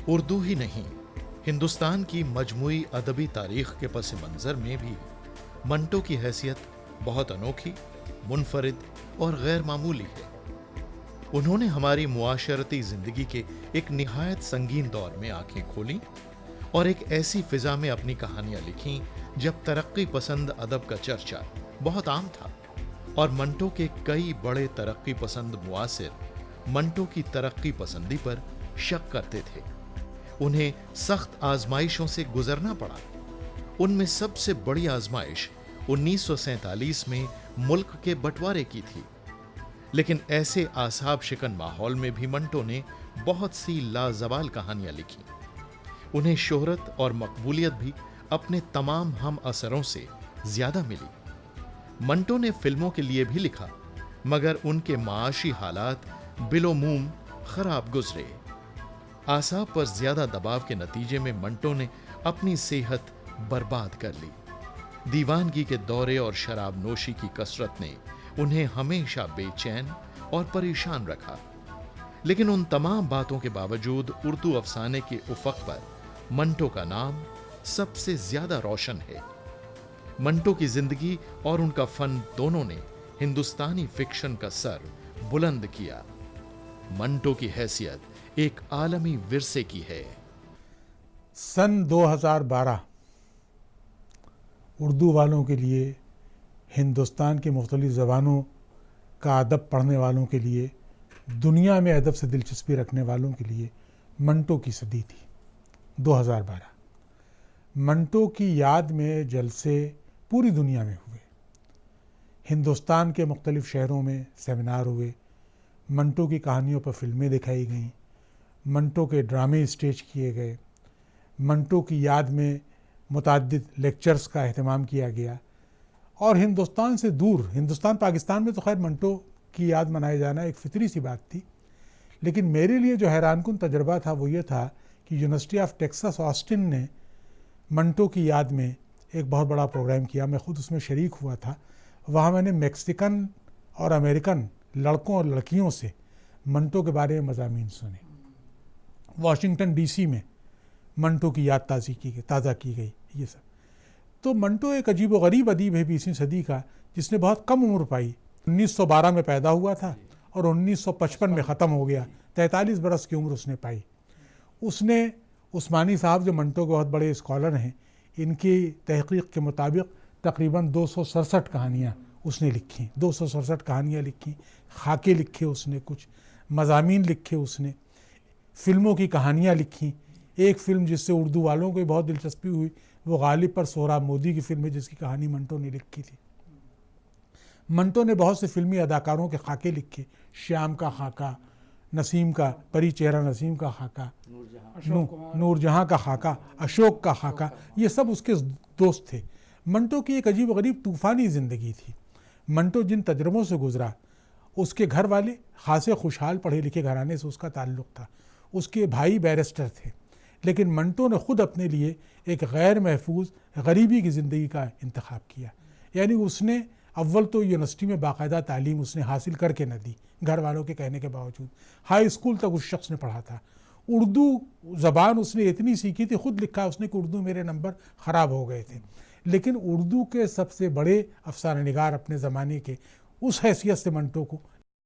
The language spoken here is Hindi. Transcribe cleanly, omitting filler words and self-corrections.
उर्दू ही नहीं, हिंदुस्तान की मजमूई अदबी तारीख के पस मंजर में भी मंटो की हैसियत बहुत अनोखी, मुनफरिद और गैर मामूली है। उन्होंने हमारी मुआशरती जिंदगी के एक निहायत संगीन दौर में आंखें खोली और एक ऐसी फिजा में अपनी कहानियां लिखी जब तरक्की पसंद अदब का चर्चा बहुत आम था और मंटो के कई बड़े तरक्की पसंद मुआसिर मंटो की तरक्की पसंदी पर शक करते थे। उन्हें सख्त आजमाइशों से गुजरना पड़ा। उनमें सबसे बड़ी आजमाइश 1947 में मुल्क के बंटवारे की थी। लेकिन ऐसे आसाब शिकन माहौल में भी मंटो ने बहुत सी लाजवाल कहानियां लिखी। उन्हें शोहरत और मकबूलियत भी अपने तमाम हम असरों से ज्यादा मिली। मंटो ने फिल्मों के लिए भी लिखा, मगर उनके माशी हालात बिलोमूम खराब गुजरे। आसाब पर ज्यादा दबाव के नतीजे में मंटो ने अपनी सेहत बर्बाद कर ली। दीवानगी के दौरे और शराब नोशी की कसरत ने उन्हें हमेशा बेचैन और परेशान रखा। लेकिन उन तमाम बातों के बावजूद उर्दू अफसाने के उफक पर मंटो का नाम सबसे ज्यादा रोशन है। मंटो की जिंदगी और उनका फन दोनों ने हिंदुस्तानी फिक्शन का सर बुलंद किया। मंटो की हैसियत एक आलमी विरसे की है। सन 2012 उर्दू वालों के लिए, हिंदुस्तान के मुख्तलिफ ज़बानों का अदब पढ़ने वालों के लिए, दुनिया में अदब से दिलचस्पी रखने वालों के लिए मंटो की सदी थी। 2012 मंटो की याद में जलसे पूरी दुनिया में हुए। हिंदुस्तान के मुख्तलिफ शहरों में सेमिनार हुए, मंटो की कहानियों पर फिल्में दिखाई गईं, मंटो के ड्रामे स्टेज किए गए, मंटो की याद में मुतअद्दिद लेक्चर्स का अहतमाम किया गया। और हिंदुस्तान से दूर, हिंदुस्तान पाकिस्तान में तो खैर मंटो की याद मनाए जाना एक फितरी सी बात थी, लेकिन मेरे लिए जो हैरानकुन तजर्बा था वो ये था कि यूनिवर्सिटी ऑफ टेक्सास ऑस्टिन ने मंटो की याद में एक बहुत बड़ा प्रोग्राम किया। मैं खुद उसमें शरीक हुआ था। वहाँ मैंने मैक्सिकन और अमेरिकन लड़कों और लड़कियों से मंटो के बारे में मज़ामीन सुने। वाशिंगटन डीसी में मंटो की याद ताज़ा की गई। ये सब तो मंटो एक अजीब व गरीब अदीब है 20वीं सदी का, जिसने बहुत कम उम्र पाई। 1912 में पैदा हुआ था और 1955 में ख़त्म हो गया। 43 बरस की उम्र उसने पाई। उसने उस्मानी साहब जो मंटो के बहुत बड़े स्कॉलर हैं, इनकी तहकीक के मुताबिक तकरीबन 267 कहानियाँ उसने लिखी। 267 कहानियाँ लिखी, खाके लिखे उसने, कुछ मज़ामीन लिखे उसने, फ़िल्मों की कहानियाँ लिखी। एक फ़िल्म जिससे उर्दू वालों को भी बहुत दिलचस्पी हुई वो गालिब पर सोहराब मोदी की फ़िल्म है, जिसकी कहानी मंटो ने लिखी थी। मंटो ने बहुत से फ़िल्मी अदाकारों के खाके लिखे। श्याम का खाका, नसीम का, परी चेहरा नसीम का खाका, नूरजहाँ का खाका, अशोक का खाका, ये सब उसके दोस्त थे। मंटो की एक अजीब गरीब तूफ़ानी ज़िंदगी थी। मंटो जिन तजर्बों से गुज़रा, उसके घर वाले खासे खुशहाल पढ़े लिखे घराने से उसका ताल्लुक़ था। उसके भाई बैरिस्टर थे, लेकिन मंटो ने ख़ुद अपने लिए एक गैर महफूज गरीबी की ज़िंदगी का इंतखाब किया। यानी उसने अव्वल तो यूनिवर्सिटी में बाकायदा तालीम उसने हासिल करके न दी, घर वालों के कहने के बावजूद। हाई स्कूल तक उस शख्स ने पढ़ा था। उर्दू ज़बान उसने इतनी सीखी थी, ख़ुद लिखा उसने कि उर्दू मेरे नंबर ख़राब हो गए थे। लेकिन उर्दू के सबसे बड़े अफसाना निगार अपने ज़माने के, उस हैसियत से मंटो को